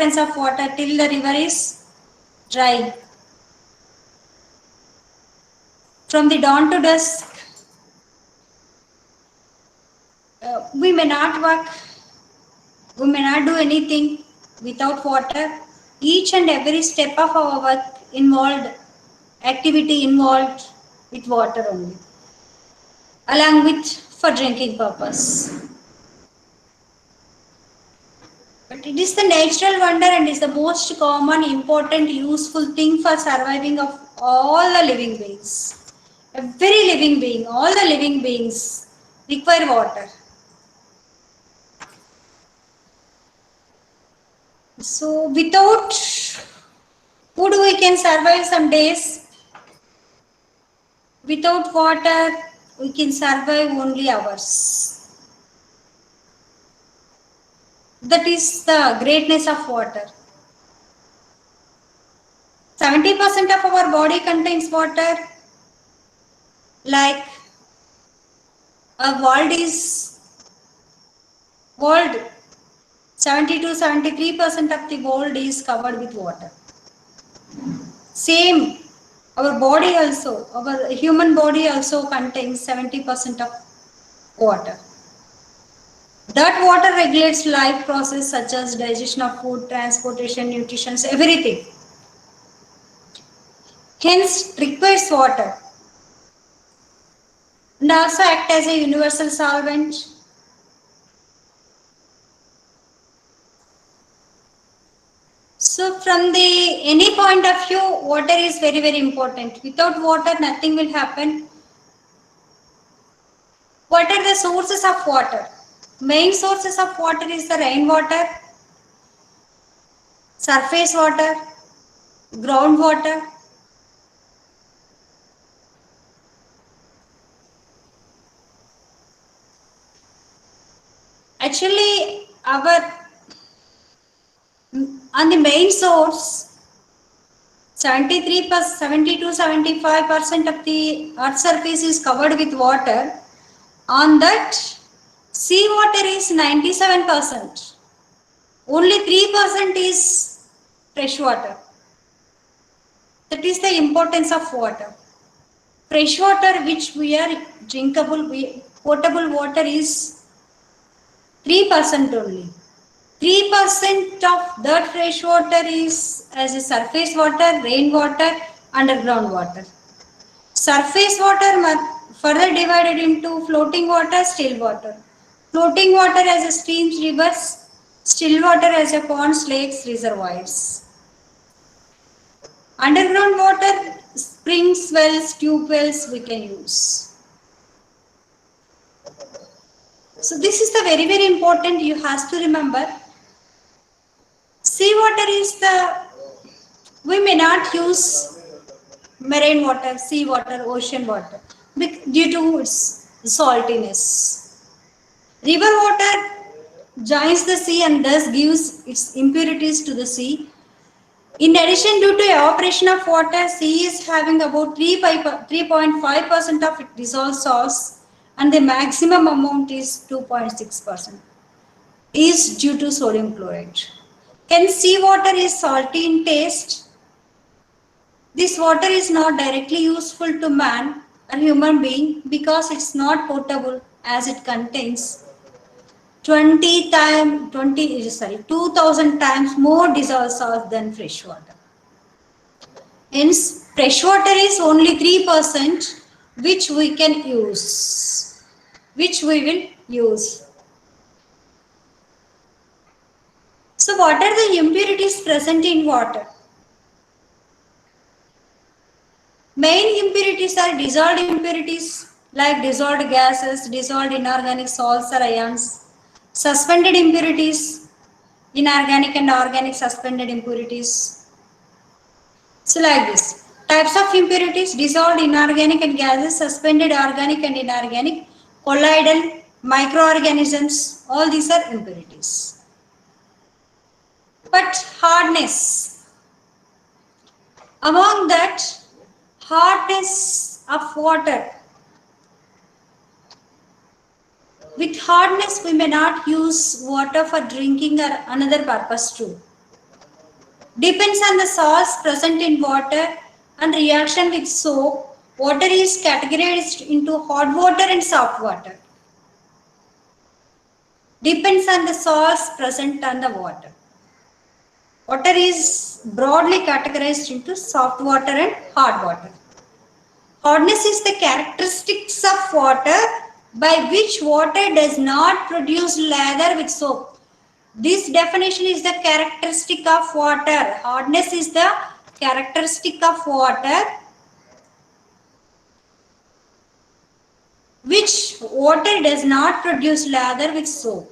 of water till the river is dry. From the dawn to dusk, we may not work, we may not do anything without water. Each and every step of our work involved, activity involved with water only, along with for drinking purpose. But it is the natural wonder and is the most common, important, useful thing for surviving of all the living beings. Every living being, all the living beings require water. So without food we can survive some days. Without water we can survive only hours. That is the greatness of water. 70% of our body contains water. Like a world 70 to 73% of the world is covered with water. Same, our body also, our human body also contains 70% of water. That water regulates life process such as digestion of food, transportation, nutrition, everything. Hence, requires water and also act as a universal solvent. So from the any point of view, water is very, very important. Without water, nothing will happen. What are the sources of water? Main sources of water is the rainwater, surface water, groundwater. Actually, on the main source, 70 to 75% of the earth surface is covered with water. On that, seawater is 97%. Only 3% is fresh water. That is the importance of water. Fresh water which we are drinkable, potable water is 3% only. 3% of that fresh water is as a surface water, rainwater, underground water. Surface water further divided into floating water, still water. Floating water as a streams, rivers, still water as a ponds, lakes, reservoirs. Underground water, springs, wells, tube wells we can use. So this is the very, very important you have to remember. Seawater is we may not use marine water, sea water, ocean water due to its saltiness. River water joins the sea and thus gives its impurities to the sea. In addition, due to evaporation of water, sea is having about 3.5% of its dissolved salts and the maximum amount is 2.6% is due to sodium chloride. Hence, seawater is salty in taste. This water is not directly useful to man or human being because it's not potable as it contains 20,000 times more dissolved salt than fresh water. Hence, fresh water is only 3% which we can use, which we will use. So, what are the impurities present in water? Main impurities are dissolved impurities like dissolved gases, dissolved inorganic salts or ions, suspended impurities, inorganic and organic suspended impurities. So like this, types of impurities: dissolved inorganic and gases, suspended organic and inorganic, colloidal, microorganisms, all these are impurities. But hardness, among that, hardness of water. With hardness, we may not use water for drinking or another purpose too. Depends on the salts present in water and reaction with soap. Water is categorized into hot water and soft water. Depends on the salts present on the water. Water is broadly categorized into soft water and hard water. Hardness is the characteristics of water by which water does not produce lather with soap. This definition is the characteristic of water. Hardness is the characteristic of water which water does not produce lather with soap.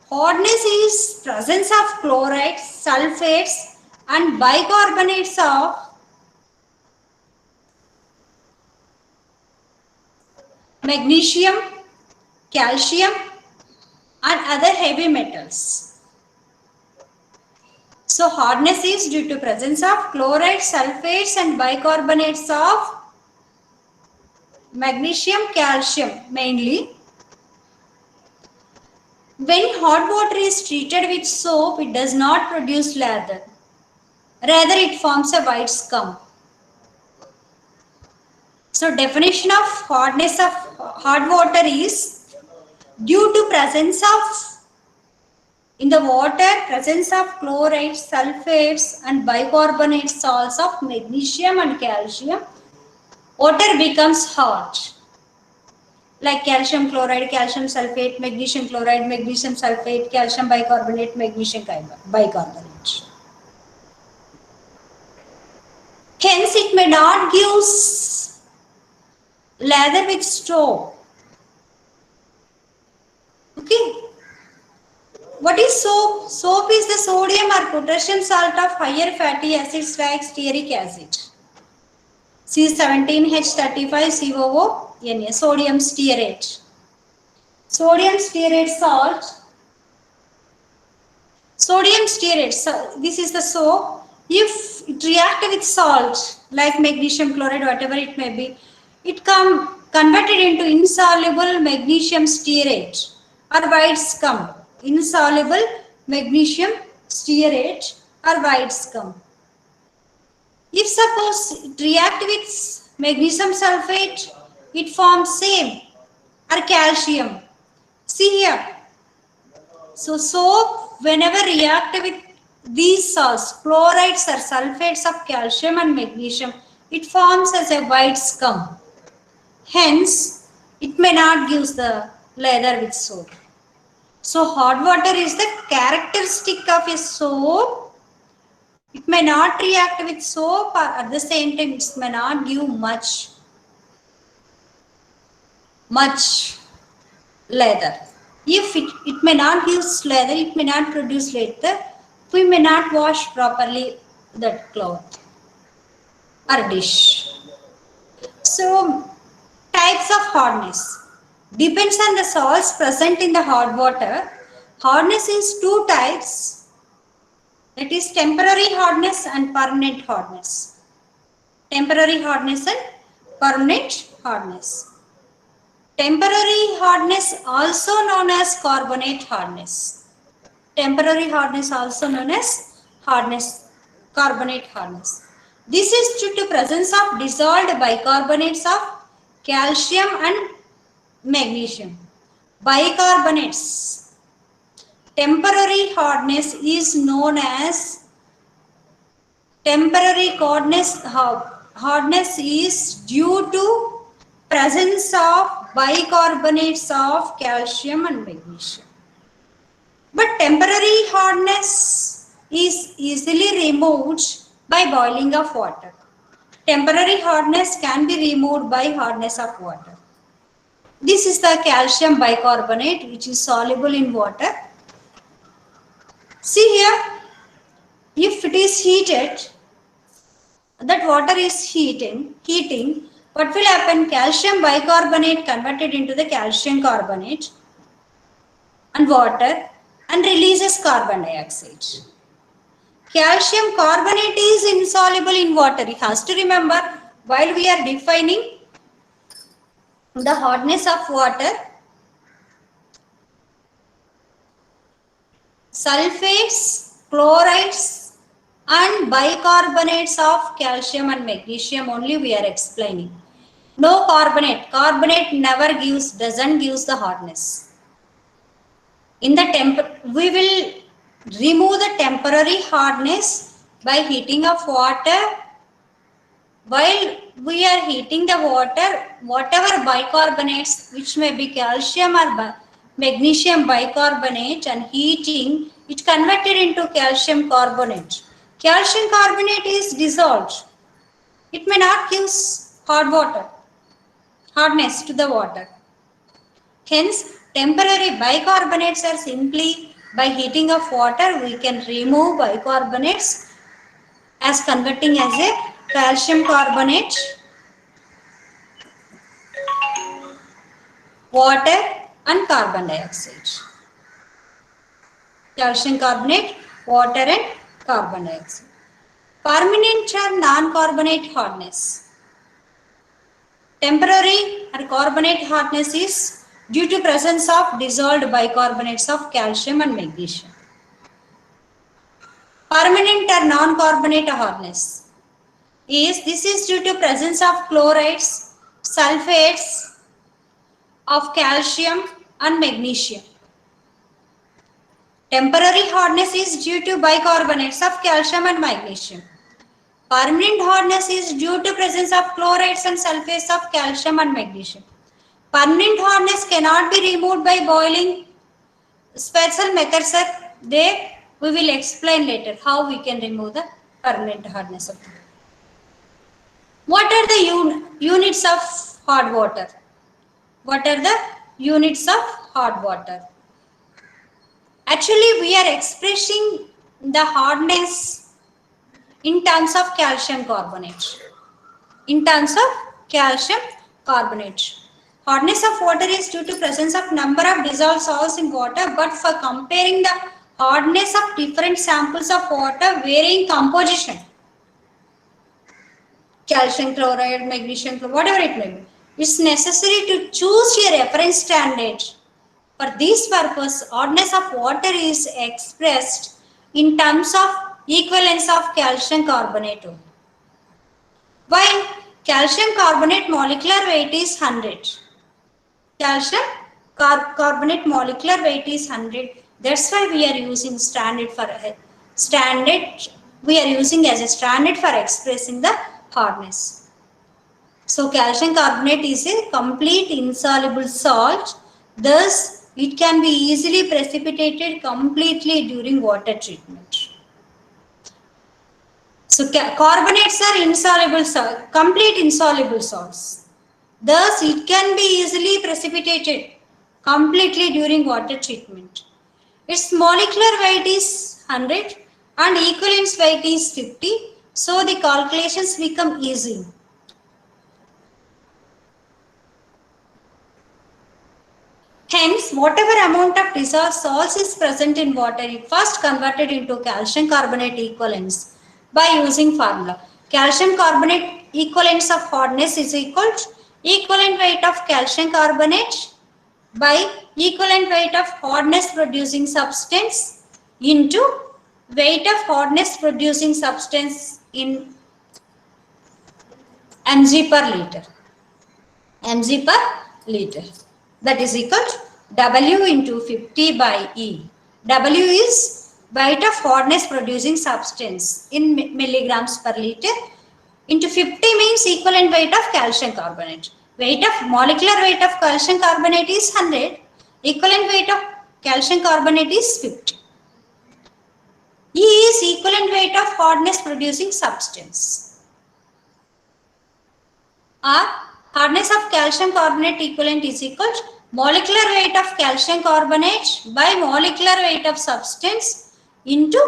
Hardness is presence of chlorides, sulfates and bicarbonates of magnesium, calcium and other heavy metals. So hardness is due to presence of chlorides, sulfates and bicarbonates of magnesium, calcium mainly. When hot water is treated with soap, it does not produce lather. Rather, it forms a white scum. So definition of hardness of hard water is due to presence of in the water presence of chlorides, sulfates and bicarbonate salts of magnesium and calcium, water becomes hard. Like calcium chloride, calcium sulfate, magnesium chloride, magnesium sulfate, calcium bicarbonate, magnesium bicarbonate. Hence, it may not give lather with soap. Okay. What is soap? Soap is the sodium or potassium salt of higher fatty acids like stearic acid. C17H35COO, sodium stearate. Sodium stearate salt. Sodium stearate, so this is the soap. If it reacts with salt like magnesium chloride, whatever it may be, it converted into insoluble magnesium stearate or white scum. Insoluble magnesium stearate or white scum. If suppose it react with magnesium sulfate, it forms same or calcium. See here. So soap whenever react with these salts, chlorides or sulfates of calcium and magnesium, it forms as a white scum. Hence, it may not give the lather with soap. So hot water is the characteristic of a soap. It may not react with soap, or at the same time it may not give much lather. If it may not give lather, it may not produce lather, we may not wash properly that cloth or dish. So types of hardness depends on the salts present in the hot water. Hardness is two types. That is temporary hardness and permanent hardness. Temporary hardness and permanent hardness. Temporary hardness also known as carbonate hardness. Temporary hardness also known as carbonate hardness. This is due to presence of dissolved bicarbonates of calcium and magnesium. Bicarbonates. Temporary hardness is known as hardness is due to presence of bicarbonates of calcium and magnesium. But temporary hardness is easily removed by boiling of water. Temporary hardness can be removed by hardness of water. This is the calcium bicarbonate which is soluble in water. See here, if it is heated, that water is heating, what will happen? Calcium bicarbonate converted into the calcium carbonate and water and releases carbon dioxide. Calcium carbonate is insoluble in water. You have to remember while we are defining the hardness of water. sulfates, chlorides and bicarbonates of calcium and magnesium only we are explaining. No carbonate. Carbonate never doesn't give the hardness. In the we will remove the temporary hardness by heating of water. While we are heating the water, whatever bicarbonates, which may be calcium or magnesium bicarbonate, and heating it converted into calcium carbonate. Calcium carbonate is dissolved. It may not give hardness to the water. Hence, temporary bicarbonates are simply by heating of water we can remove bicarbonates as converting as a calcium carbonate, water and carbon dioxide. Calcium carbonate, water and carbon dioxide. Permanent or non-carbonate hardness. Temporary or carbonate hardness is due to presence of dissolved bicarbonates of calcium and magnesium. Permanent or non-carbonate hardness this is due to presence of chlorides, sulfates of calcium and magnesium. Temporary hardness is due to bicarbonates of calcium and magnesium. Permanent hardness is due to presence of chlorides and sulfates of calcium and magnesium. Permanent hardness cannot be removed by boiling. Special methods are there. We will explain later how we can remove the permanent hardness of the. What are the units of hard water? What are the units of hard water? Actually, we are expressing the hardness in terms of calcium carbonate. In terms of calcium carbonate. Hardness of water is due to presence of number of dissolved salts in water, but for comparing the hardness of different samples of water varying composition, calcium chloride, magnesium chloride, whatever it may be, it's necessary to choose a reference standard. For this purpose, hardness of water is expressed in terms of equivalence of calcium carbonate. While calcium carbonate molecular weight is 100. Calcium carbonate molecular weight is 100. That's why we are using we are using as a standard for expressing the hardness. So calcium carbonate is a complete insoluble salt. Thus, it can be easily precipitated completely during water treatment. So carbonates are insoluble salts, complete insoluble salts. Thus, it can be easily precipitated completely during water treatment. Its molecular weight is 100 and equivalence weight is 50. So, the calculations become easy. Hence, whatever amount of dissolved salts is present in water is first converted into calcium carbonate equivalents by using formula. Calcium carbonate equivalents of hardness is equal to equivalent weight of calcium carbonate by equivalent weight of hardness producing substance into weight of hardness producing substance in mg per liter. Mg per liter. That is equal to W into 50 by E. W is weight of hardness producing substance in milligrams per liter into 50 means equivalent weight of calcium carbonate. Molecular weight of calcium carbonate is 100. Equivalent weight of calcium carbonate is 50. E is equivalent weight of hardness producing substance. Or hardness of calcium carbonate equivalent is equal to molecular weight of calcium carbonate by molecular weight of substance into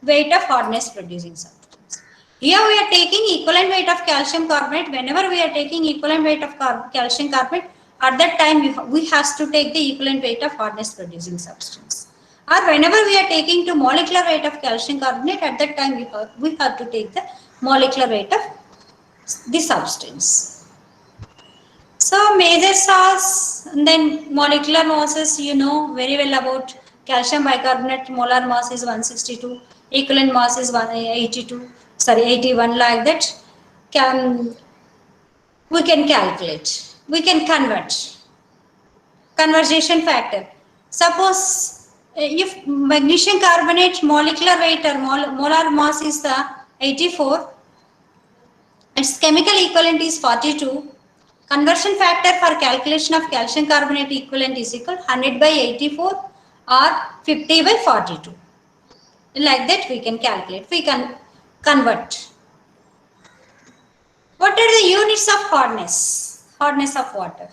weight of hardness producing substance. Here we are taking equivalent weight of calcium carbonate. Whenever we are taking equivalent weight of calcium carbonate, at that time we have to take the equivalent weight of hardness producing substance. Or whenever we are taking to molecular weight of calcium carbonate, at that time we have to take the molecular weight of the substance. So major salts and then molecular masses, you know very well about calcium bicarbonate molar mass is 162, equivalent mass is 182, sorry 81, like that. We can calculate, we can convert. Conversion factor. Suppose if magnesium carbonate molecular weight or molar mass is the 84, its chemical equivalent is 42. Conversion factor for calculation of calcium carbonate equivalent is equal 100 by 84 or 50 by 42. Like that we can calculate, we can convert. What are the units of hardness? Hardness of water.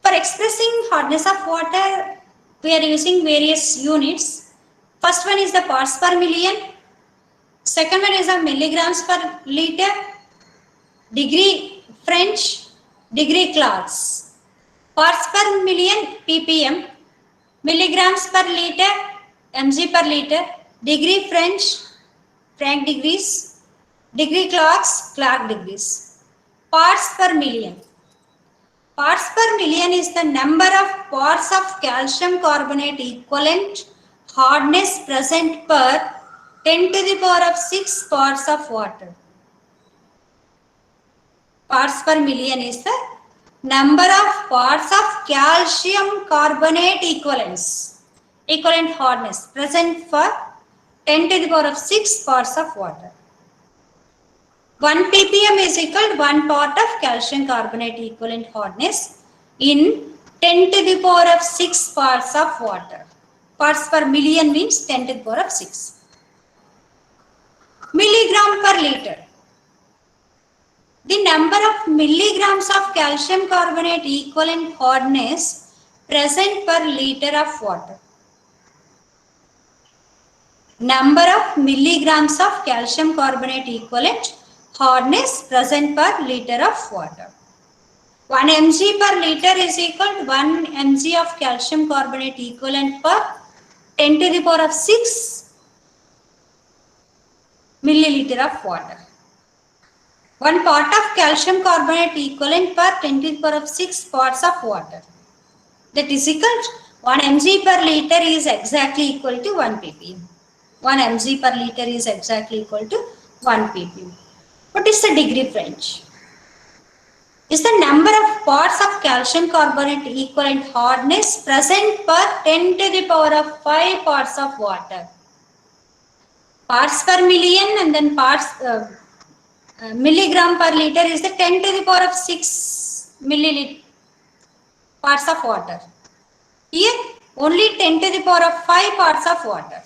For expressing hardness of water, we are using various units. First one is the parts per million. Second one is the milligrams per liter. Degree French, degree Clark's. Parts per million ppm. Milligrams per liter mg per liter. Degree French, Frank degrees. Degree Clark's, Clark degrees. Parts per million. Parts per million is the number of parts of calcium carbonate equivalent hardness present per 10 to the power of 6 parts of water. Parts per million is the number of parts of calcium carbonate equivalent hardness present for 10 to the power of 6 parts of water. 1 ppm is equal to 1 part of calcium carbonate equivalent hardness in 10 to the power of 6 parts of water. Parts per million means 10 to the power of 6. Milligram per liter. The number of milligrams of calcium carbonate equivalent hardness present per liter of water. Number of milligrams of calcium carbonate equivalent hardness present per liter of water. 1 mg per liter is equal to 1 mg of calcium carbonate equivalent per 10 to the power of 6 milliliter of water. 1 part of calcium carbonate equivalent per 10 to the power of 6 parts of water. That is equal to 1 mg per liter is exactly equal to 1 ppm. 1 mg per liter is exactly equal to 1 ppm. What is the degree French? Is the number of parts of calcium carbonate equivalent hardness present per 10 to the power of 5 parts of water. Parts per million and then parts milligram per liter is the 10 to the power of 6 milliliter parts of water. Here only 10 to the power of 5 parts of water.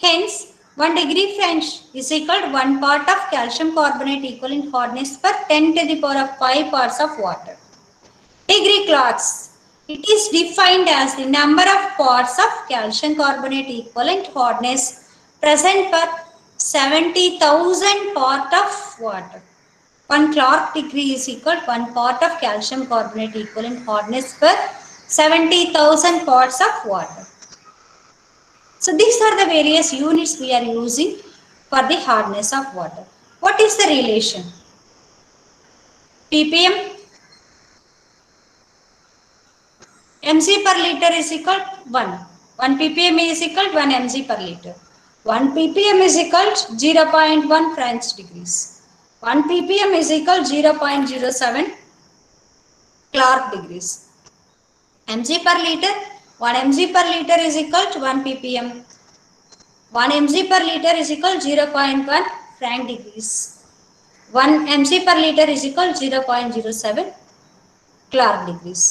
Hence 1 degree French is equal to 1 part of calcium carbonate equivalent hardness per 10 to the power of 5 parts of water. Degree Clark's. It is defined as the number of parts of calcium carbonate equivalent hardness present per 70,000 part of water. 1 Clark degree is equal to 1 part of calcium carbonate equivalent hardness per 70,000 parts of water. So these are the various units we are using for the hardness of water. What is the relation? ppm mg per liter is equal to 1. 1 ppm is equal to 1 mg per liter. 1 ppm is equal to 0.1 French degrees. 1 ppm is equal to 0.07 Clark degrees. Mg per liter, 1 mg per liter is equal to 1 ppm. 1 mg per liter is equal to 0.1 Frank degrees. 1 mg per liter is equal to 0.07 Clark degrees.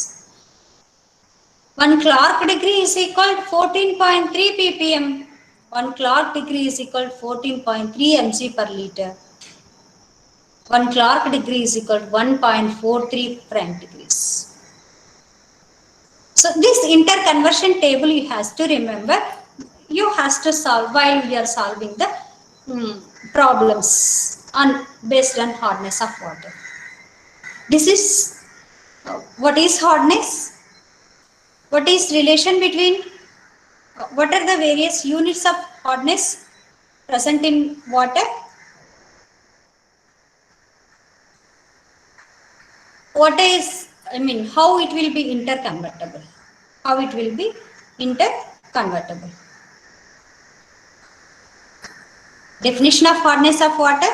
1 Clark degree is equal to 14.3 ppm. 1 Clark degree is equal to 14.3 mg per liter. 1 Clark degree is equal to 1.43 Frank degrees. So this interconversion table you have to remember. You have to solve while we are solving the problems based on hardness of water. This is what is hardness? What is relation between? What are the various units of hardness present in water? What is, how it will be interconvertible? how it will be interconvertible. Definition of hardness of water.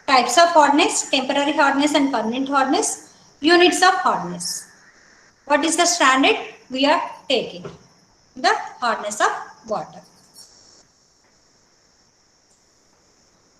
Types of hardness, temporary hardness and permanent hardness. Units of hardness. What is the standard we are taking? The hardness of water.